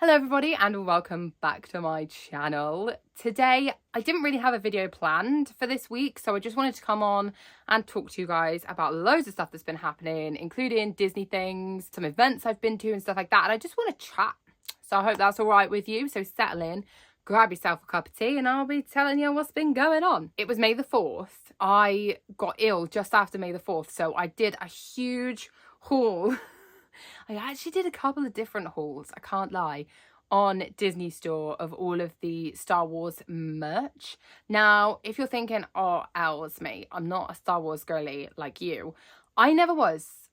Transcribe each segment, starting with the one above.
Hello everybody and welcome back to my channel. Today I didn't really have a video planned for this week, so I just wanted to come on and talk to you guys about loads of stuff that's been happening, including Disney things, some events I've been to and stuff like that, and I just want to chat. So I hope that's all right with you. So settle in, grab yourself a cup of tea and I'll be telling you what's been going on. It was May the 4th. I got ill just after May the 4th, so I did a huge haul. I actually did a couple of different hauls, I can't lie, on Disney Store of all of the Star Wars merch. Now, if you're thinking, oh, Elz, mate, I'm not a Star Wars girly like you. I never was,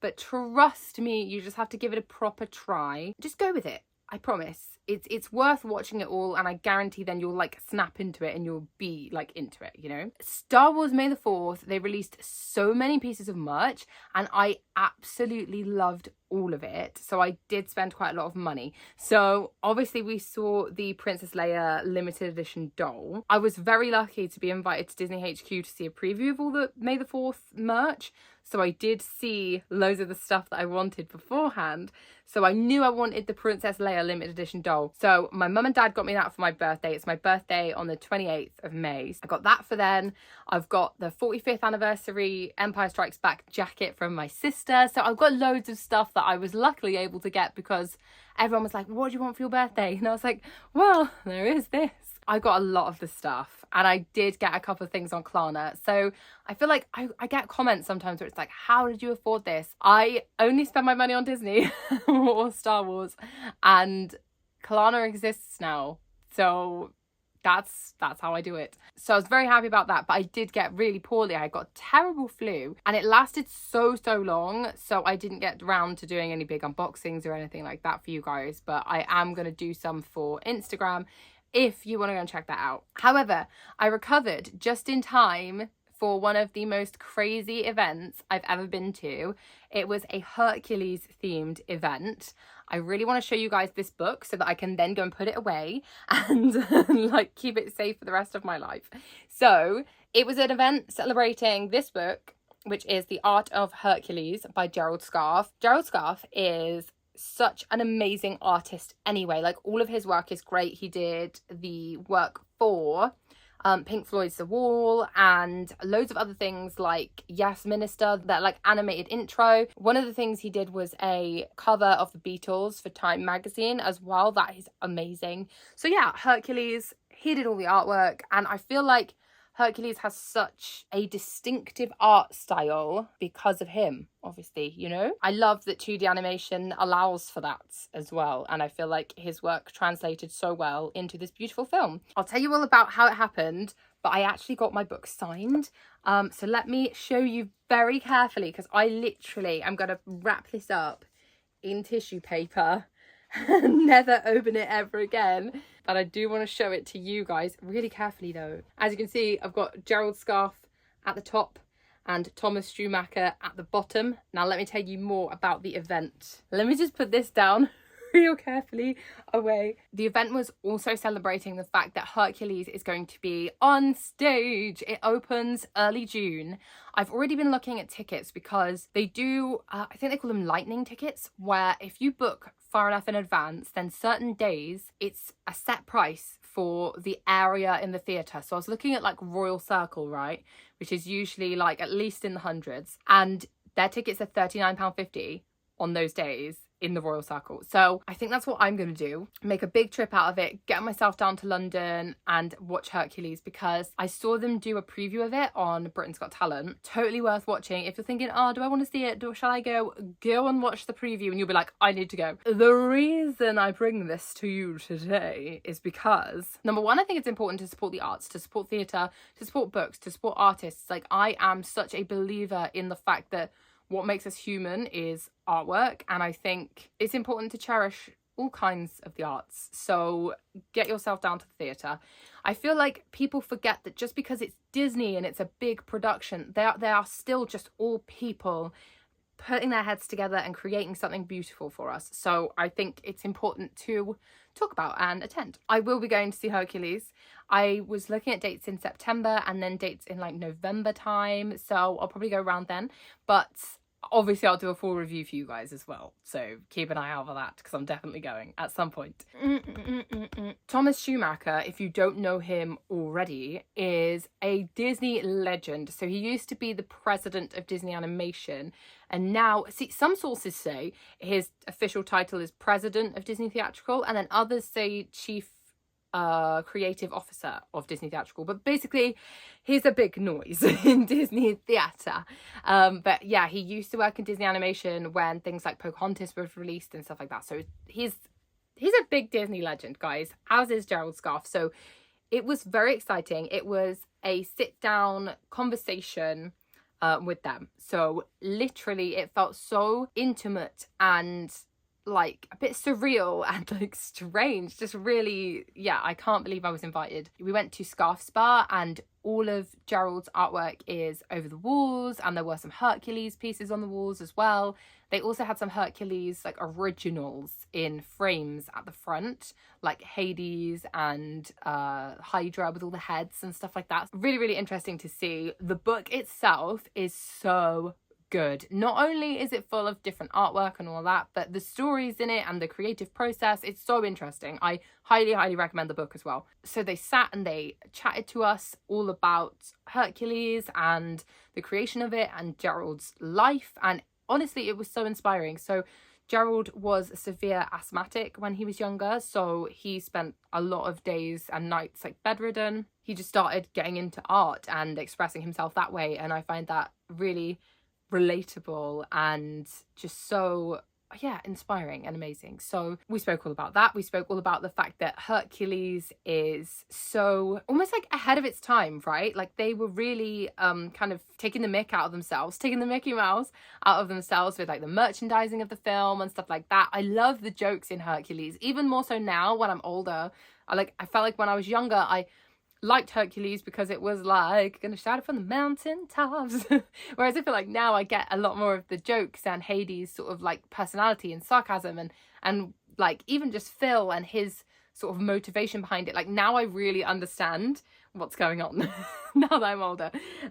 but trust me, you just have to give it a proper try. Just go with it, I promise. It's worth watching it all, and I guarantee then you'll like snap into it and you'll be like into it, you know? Star Wars May the 4th, they released so many pieces of merch and I absolutely loved all of it. So I did spend quite a lot of money. So obviously we saw the Princess Leia limited edition doll. I was very lucky to be invited to Disney HQ to see a preview of all the May the 4th merch. So I did see loads of the stuff that I wanted beforehand. So I knew I wanted the Princess Leia limited edition doll. So my mum and dad got me that for my birthday. It's my birthday on the 28th of May. I got that for then. I've got the 45th anniversary Empire Strikes Back jacket from my sister. So I've got loads of stuff that I was luckily able to get because everyone was like, what do you want for your birthday? And I was like, well, there is this. I got a lot of the stuff and I did get a couple of things on Klarna. So I feel like I get comments sometimes where it's like, how did you afford this? I only spend my money on Disney or Star Wars, and Klarna exists now. So that's how I do it. So I was very happy about that, but I did get really poorly. I got terrible flu and it lasted so long, so I didn't get around to doing any big unboxings or anything like that for you guys, but I am going to do some for Instagram if you want to go and check that out. However, I recovered just in time for one of the most crazy events I've ever been to. It was a Hercules themed event. I really want to show you guys this book so that I can then go and put it away and like keep it safe for the rest of my life. So it was an event celebrating this book, which is The Art of Hercules by Gerald Scarfe. Gerald Scarfe is such an amazing artist anyway. Like, all of his work is great. He did the work for Pink Floyd's The Wall and loads of other things like Yes Minister, that like animated intro. One of the things he did was a cover of the Beatles for Time magazine as well. That is amazing. So yeah, Hercules, he did all the artwork, and I feel like Hercules has such a distinctive art style because of him, obviously, you know? I love that 2D animation allows for that as well, and I feel like his work translated so well into this beautiful film. I'll tell you all about how it happened, but I actually got my book signed. So let me show you very carefully, because I literally am going to wrap this up in tissue paper and never open it ever again. But I do want to show it to you guys really carefully though. As you can see, I've got Gerald Scarfe at the top and Thomas Schumacher at the bottom. Now let me tell you more about the event. Let me just put this down real carefully away. The event was also celebrating the fact that Hercules is going to be on stage. It opens early June. I've already been looking at tickets because they do, I think they call them lightning tickets, where if you book far enough in advance, then certain days it's a set price for the area in the theatre. So I was looking at like Royal Circle, right, which is usually like at least in the hundreds, and their tickets are £39.50 on those days in the Royal Circle. So I think that's what I'm going to do. Make a big trip out of it, get myself down to London and watch Hercules, because I saw them do a preview of it on Britain's Got Talent. Totally worth watching. If you're thinking, oh, do I want to see it? Shall I go? Go and watch the preview and you'll be like, I need to go. The reason I bring this to you today is because, number one, I think it's important to support the arts, to support theatre, to support books, to support artists. Like, I am such a believer in the fact that what makes us human is artwork, and I think it's important to cherish all kinds of the arts. So get yourself down to the theatre. I feel like people forget that just because it's Disney and it's a big production, they are still just all people putting their heads together and creating something beautiful for us. So I think it's important to talk about and attend. I will be going to see Hercules. I was looking at dates in September and then dates in like November time, so I'll probably go around then. But Obviously, I'll do a full review for you guys as well, so keep an eye out for that, because I'm definitely going at some point. Thomas Schumacher, if you don't know him already, is a Disney legend. So he used to be the president of Disney Animation, and now, see, some sources say his official title is president of Disney Theatrical, and then others say chief creative officer of Disney Theatrical, but basically he's a big noise in Disney theatre. But yeah, he used to work in Disney Animation when things like Pocahontas were released and stuff like that. So he's a big Disney legend, guys, as is Gerald Scarfe. So it was very exciting. It was a sit down conversation with them. So literally it felt so intimate and like a bit surreal and like strange. Just really, yeah, I can't believe I was invited. We went to Scarfe Spa, and all of Gerald's artwork is over the walls, and there were some Hercules pieces on the walls as well. They also had some Hercules like originals in frames at the front, like Hades and Hydra with all the heads and stuff like that. Really, really interesting to see. The book itself is so good. Not only is it full of different artwork and all that, but the stories in it and the creative process, it's so interesting. I highly recommend the book as well. So they sat and they chatted to us all about Hercules and the creation of it and Gerald's life, and honestly it was so inspiring. So Gerald was a severe asthmatic when he was younger, so he spent a lot of days and nights like bedridden. He just started getting into art and expressing himself that way, and I find that really relatable and just so, yeah, inspiring and amazing. So we spoke all about that. We spoke all about the fact that Hercules is so almost like ahead of its time, right? Like they were really kind of taking the mick out of themselves, taking the Mickey Mouse out of themselves with like the merchandising of the film and stuff like that. I love the jokes in Hercules, even more so now when I'm older. I felt like when I was younger, I liked Hercules because it was like gonna shout it from the mountain tops. Whereas I feel like now I get a lot more of the jokes and Hades' sort of like personality and sarcasm and like even just Phil and his sort of motivation behind it. Like now I really understand what's going on now that I'm older,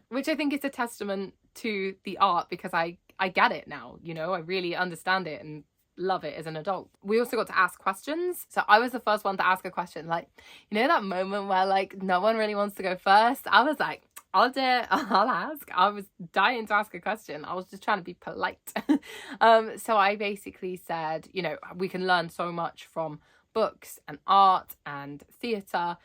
which I think is a testament to the art, because I get it now, you know, I really understand it and love it as an adult. We also got to ask questions. So I was the first one to ask a question. Like, you know that moment where like no one really wants to go first? I was like, I'll do it, I'll ask. I was dying to ask a question. I was just trying to be polite. So I basically said, you know, we can learn so much from books and art and theatre.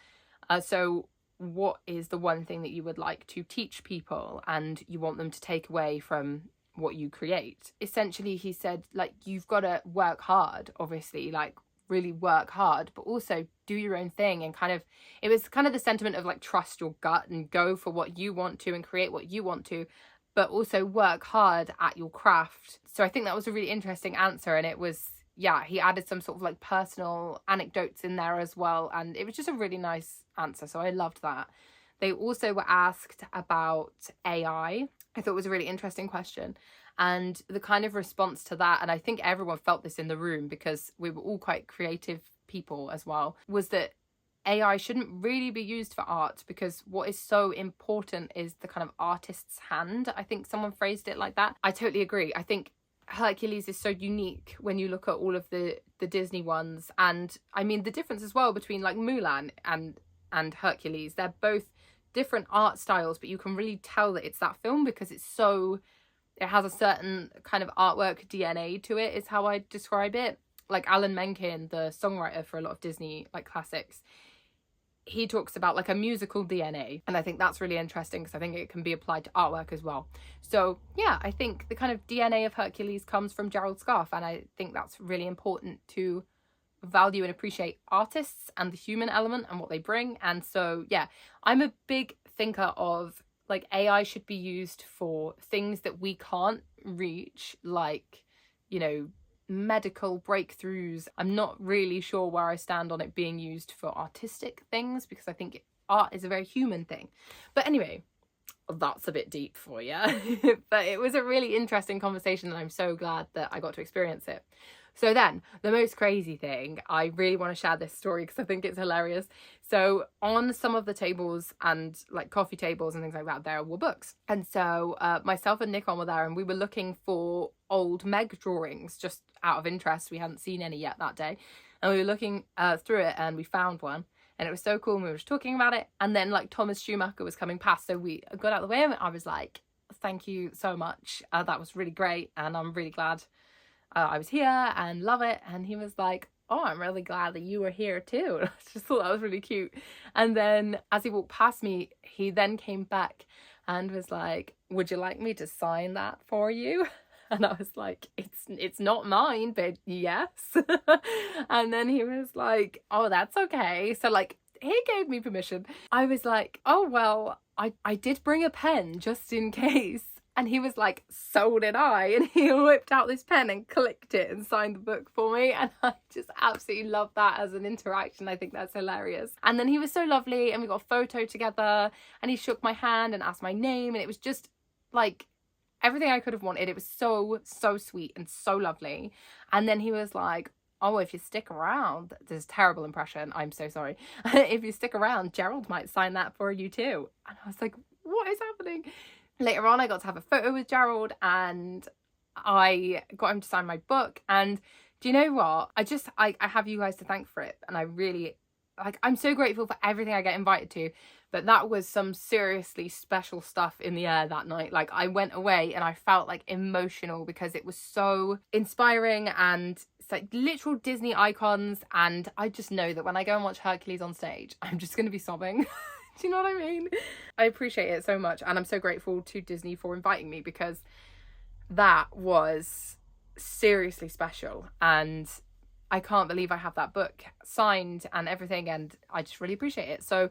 So what is the one thing that you would like to teach people and you want them to take away from what you create? Essentially, he said, like, you've got to work hard, obviously, like really work hard, but also do your own thing. And kind of, it was kind of the sentiment of like, trust your gut and go for what you want to and create what you want to, but also work hard at your craft. So I think that was a really interesting answer. And it was, yeah, he added some sort of like personal anecdotes in there as well. And it was just a really nice answer. So I loved that. They also were asked about AI. I thought it was a really interesting question. And the kind of response to that, and I think everyone felt this in the room because we were all quite creative people as well, was that AI shouldn't really be used for art, because what is so important is the kind of artist's hand. I think someone phrased it like that. I totally agree. I think Hercules is so unique when you look at all of the Disney ones. And I mean, the difference as well between like Mulan and Hercules, they're both different art styles, but you can really tell that it's that film because it has a certain kind of artwork DNA to it, is how I describe it. Like Alan Menken, the songwriter for a lot of Disney like classics, he talks about like a musical DNA, and I think that's really interesting because I think it can be applied to artwork as well. So yeah, I think the kind of DNA of Hercules comes from Gerald Scarfe, and I think that's really important to value and appreciate artists and the human element and what they bring. And so yeah, I'm a big thinker of like AI should be used for things that we can't reach, like, you know, medical breakthroughs. I'm not really sure where I stand on it being used for artistic things, because I think art is a very human thing. But anyway, that's a bit deep for you. But it was a really interesting conversation, and I'm so glad that I got to experience it. So then the most crazy thing, I really want to share this story because I think it's hilarious. So on some of the tables and like coffee tables and things like that, there were books. And so myself and Nikon were there, and we were looking for old Meg drawings just out of interest. We hadn't seen any yet that day. And we were looking through it, and we found one. And it was so cool, and we were just talking about it. And then like Thomas Schumacher was coming past, so we got out of the way, and I was like, thank you so much. That was really great, and I'm really glad I was here and love it. And he was like, oh, I'm really glad that you were here too. I just thought that was really cute. And then as he walked past me, he then came back and was like, would you like me to sign that for you? And I was like, it's not mine, but yes. And then he was like, oh, that's okay. So like, he gave me permission. I was like, oh, well, I did bring a pen just in case. And he was like, so did I. And he whipped out this pen and clicked it and signed the book for me. And I just absolutely love that as an interaction. I think that's hilarious. And then he was so lovely, and we got a photo together, and he shook my hand and asked my name. And it was just like everything I could have wanted. It was so, so sweet and so lovely. And then he was like, oh, if you stick around, this is a terrible impression, I'm so sorry. If you stick around, Gerald might sign that for you too. And I was like, what is happening? Later on, I got to have a photo with Gerald, and I got him to sign my book. And do you know what? I have you guys to thank for it. And I really, like, I'm so grateful for everything I get invited to. But that was some seriously special stuff in the air that night. Like, I went away and I felt like emotional because it was so inspiring, and it's like literal Disney icons. And I just know that when I go and watch Hercules on stage, I'm just going to be sobbing. Do you know what I mean? I appreciate it so much, and I'm so grateful to Disney for inviting me, because that was seriously special, and I can't believe I have that book signed and everything, and I just really appreciate it. So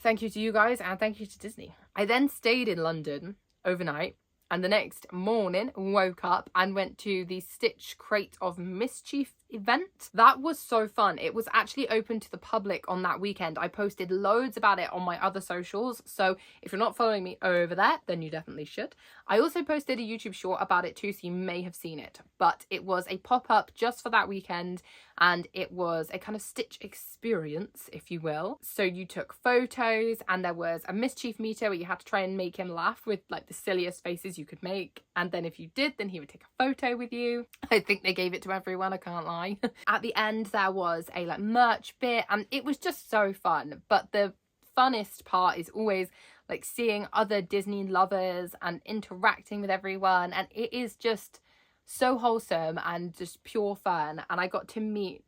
thank you to you guys, and thank you to Disney. I then stayed in London overnight, and the next morning woke up and went to the Stitch Crate of Mischief event. That was so fun. It was actually open to the public on that weekend. I posted loads about it on my other socials, so if you're not following me over there, then you definitely should. I also posted a YouTube short about it too, so you may have seen it, but it was a pop-up just for that weekend, and it was a kind of Stitch experience, if you will. So you took photos, and there was a Mischief meter where you had to try and make him laugh with like the silliest faces you could make, and then if you did, then he would take a photo with you. I think they gave it to everyone, I can't lie. At the end there was a like merch bit, and it was just so fun. But the funnest part is always like seeing other Disney lovers and interacting with everyone, and it is just so wholesome and just pure fun. And I got to meet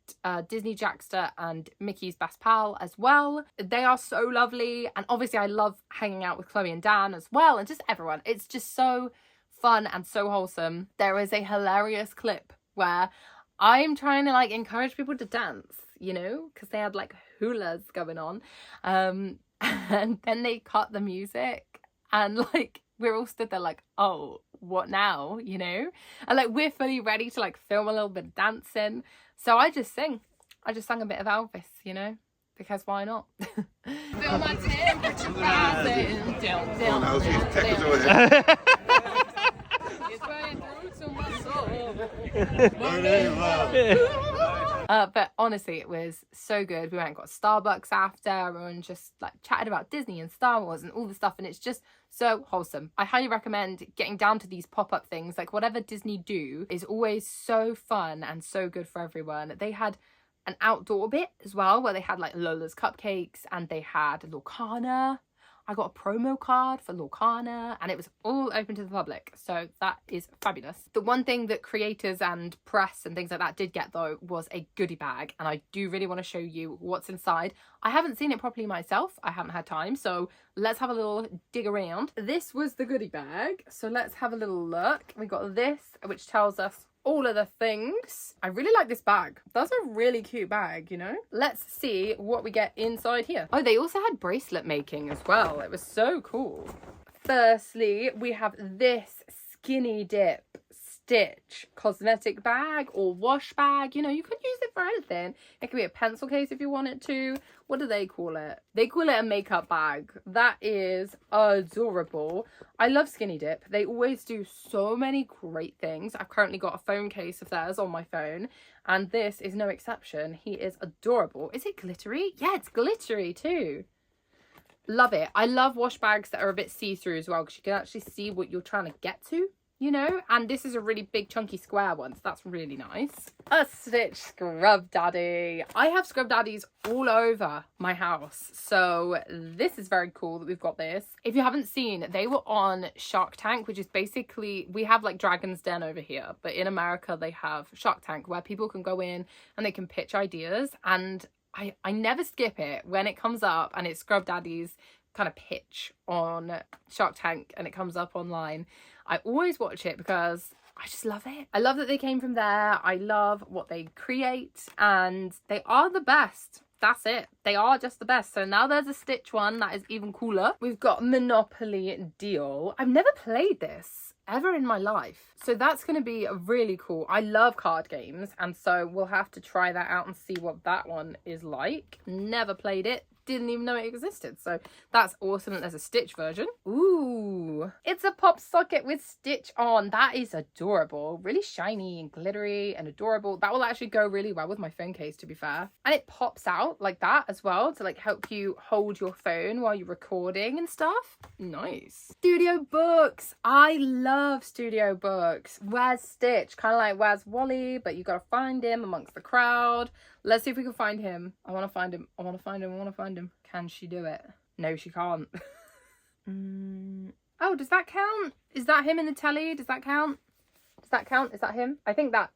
Disney Jackster and Mickey's best pal as well. They are so lovely, and obviously I love hanging out with Chloe and Dan as well, and just everyone. It's just so fun and so wholesome. There is a hilarious clip where I'm trying to like encourage people to dance, you know, because they had like hulas going on, and then they cut the music, and like we're all stood there like, oh, what now, you know? And like we're fully ready to like film a little bit of dancing, so I just sang a bit of Elvis, you know, because why not? Feel my temperature rising down, down, down. It's running through to my soul. But honestly, it was so good. We went and got Starbucks after, and just like chatted about Disney and Star Wars and all the stuff, and it's just so wholesome. I highly recommend getting down to these pop-up things. Like whatever Disney do is always so fun and so good for everyone. They had an outdoor bit as well where they had like Lola's cupcakes, and they had Lorcana. I got a promo card for Lorcana, and it was all open to the public, so that is fabulous. The one thing that creators and press and things like that did get though was a goodie bag, and I do really want to show you what's inside. I haven't seen it properly myself, I haven't had time, so let's have a little dig around. This was the goodie bag, so let's have a little look. We got this, which tells us all of the things. I really like this bag. That's a really cute bag, you know? Let's see what we get inside here. Oh, they also had bracelet making as well. It was so cool. Firstly, we have this skinny dip Stitch cosmetic bag or wash bag. You know, you could use it for anything. It could be a pencil case if you want it to. What do they call it? They call it a makeup bag. That is adorable. I love Skinny Dip. They always do so many great things. I've currently got a phone case of theirs on my phone, and this is no exception. He is adorable. Is it glittery? Yeah, it's glittery too. Love it. I love wash bags that are a bit see-through as well, because you can actually see what you're trying to get to, you know, and this is a really big chunky square one, so that's really nice. A Stitch Scrub Daddy. I have Scrub Daddies all over my house, so this is very cool that we've got this. If you haven't seen, they were on Shark Tank, which is basically, we have like Dragon's Den over here, but in America they have Shark Tank where people can go in and they can pitch ideas, and I never skip it when it comes up and it's Scrub Daddy's kind of pitch on Shark Tank and it comes up online. I always watch it because I just love it. I love that they came from there. I love what they create, and they are the best. That's it. They are just the best. So now there's a Stitch one that is even cooler. We've got Monopoly Deal. I've never played this ever in my life, so that's going to be really cool. I love card games, and so we'll have to try that out and see what that one is like. Never played it. Didn't even know it existed, so that's awesome that there's a Stitch version. Ooh, it's a pop socket with Stitch on. That is adorable. Really shiny and glittery and adorable. That will actually go really well with my phone case, to be fair. And it pops out like that as well to like help you hold your phone while you're recording and stuff. Nice. Studio books. I love studio books. Where's Stitch? Kind of like where's Wally, but you gotta find him amongst the crowd. Let's see if we can find him. I want to find him. I want to find him. I want to find him. Can she do it? No, she can't. Oh, does that count? Is that him in the telly? Does that count? Does that count? Is that him? I think that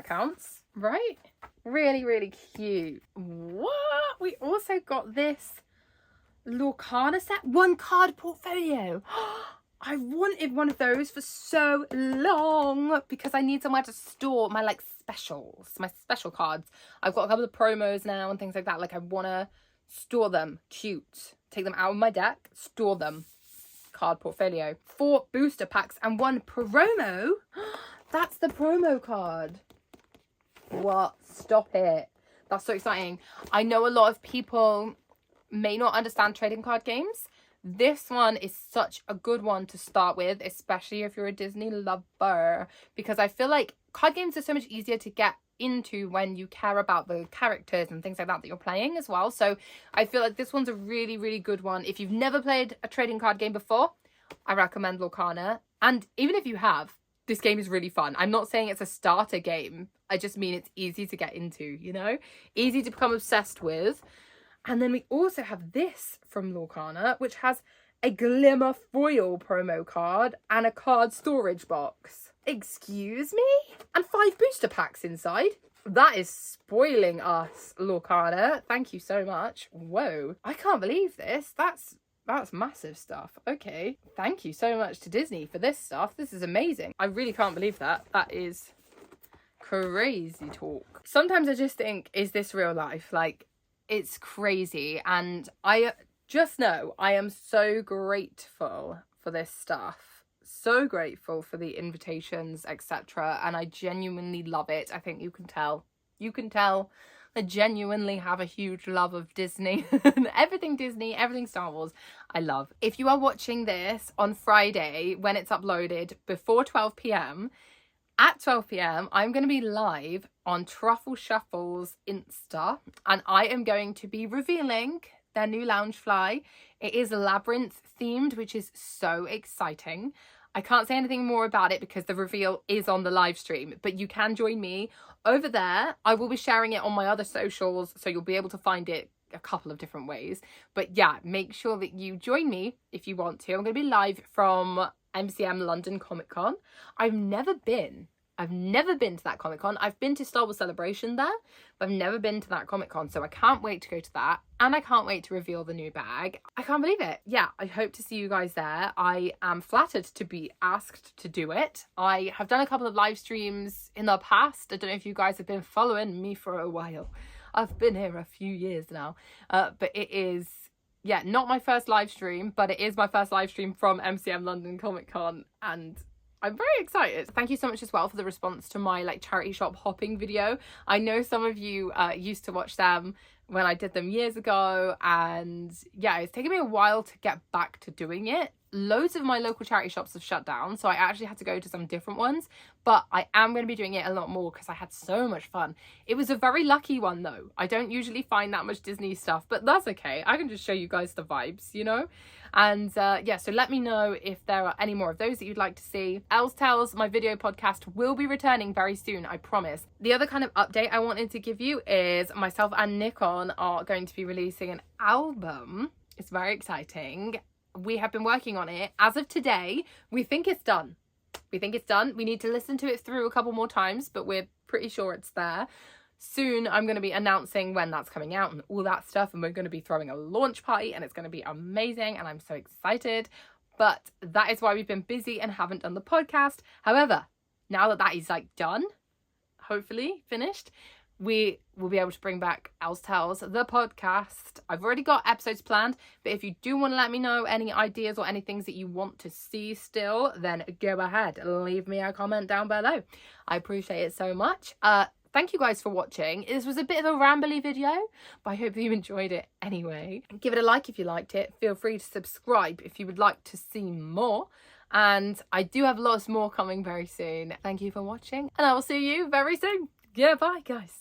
counts, right? Really, really cute. What? We also got this Lorcana set. One card portfolio. I wanted one of those for so long because I need somewhere to store my like specials, my special cards. I've got a couple of promos now and things like that. Like I want to store them cute, take them out of my deck, store them. Card portfolio. 4 booster packs and 1 promo. That's the promo card. What? Stop it. That's so exciting. I know a lot of people may not understand trading card games. This one is such a good one to start with, especially if you're a Disney lover, because I feel like card games are so much easier to get into when you care about the characters and things like that you're playing as well. So I feel like this one's a really, really good one. If you've never played a trading card game before, I recommend Lorcana. And even if you have, this game is really fun. I'm not saying it's a starter game. I just mean it's easy to get into, you know? Easy to become obsessed with. And then we also have this from Lorcana, which has a Glimmer foil promo card and a card storage box. Excuse me? And 5 booster packs inside. That is spoiling us, Lorcana. Thank you so much. Whoa. I can't believe this. That's massive stuff. Okay. Thank you so much to Disney for this stuff. This is amazing. I really can't believe that. That is crazy talk. Sometimes I just think, is this real life? Like, it's crazy. And I just know I am so grateful for this stuff. So grateful for the invitations, etc. And I genuinely love it. I think you can tell. You can tell. I genuinely have a huge love of Disney. Everything Disney, everything Star Wars, I love. If you are watching this on Friday when it's uploaded before 12 p.m, at 12 p.m, I'm going to be live on Truffle Shuffle's Insta, and I am going to be revealing their new Loungefly. It is Labyrinth themed, which is so exciting. I can't say anything more about it because the reveal is on the live stream, but you can join me over there. I will be sharing it on my other socials, so you'll be able to find it a couple of different ways. But yeah, make sure that you join me if you want to. I'm going to be live from MCM London Comic Con. I've never been to that Comic Con. I've been to Star Wars Celebration there, but I've never been to that Comic Con, so I can't wait to go to that, and I can't wait to reveal the new bag. I can't believe it. Yeah, I hope to see you guys there. I am flattered to be asked to do it. I have done a couple of live streams in the past. I don't know if you guys have been following me for a while. I've been here a few years now, but it is, yeah, not my first live stream, but it is my first live stream from MCM London Comic Con, and I'm very excited. Thank you so much as well for the response to my like charity shop hopping video. I know some of you used to watch them when I did them years ago, and yeah, it's taken me a while to get back to doing it. Loads of my local charity shops have shut down, so I actually had to go to some different ones, but I am going to be doing it a lot more because I had so much fun. It was a very lucky one though. I don't usually find that much Disney stuff, but that's okay. I can just show you guys the vibes, you know? And yeah, so let me know if there are any more of those that you'd like to see. Elz Tells, my video podcast, will be returning very soon, I promise. The other kind of update I wanted to give you is myself and Nikon are going to be releasing an album. It's very exciting. We have been working on it. As of today, we think it's done. We think it's done. We need to listen to it through a couple more times, but we're pretty sure it's there. Soon, I'm going to be announcing when that's coming out and all that stuff, and we're going to be throwing a launch party, and it's going to be amazing, and I'm so excited. But that is why we've been busy and haven't done the podcast. However, now that that is like done, hopefully finished, we will be able to bring back Elz Tells, the podcast. I've already got episodes planned, but if you do want to let me know any ideas or any things that you want to see still, then go ahead, leave me a comment down below. I appreciate it so much. Thank you guys for watching. This was a bit of a rambly video, but I hope you enjoyed it anyway. Give it a like if you liked it. Feel free to subscribe if you would like to see more. And I do have lots more coming very soon. Thank you for watching, and I will see you very soon. Yeah, bye guys.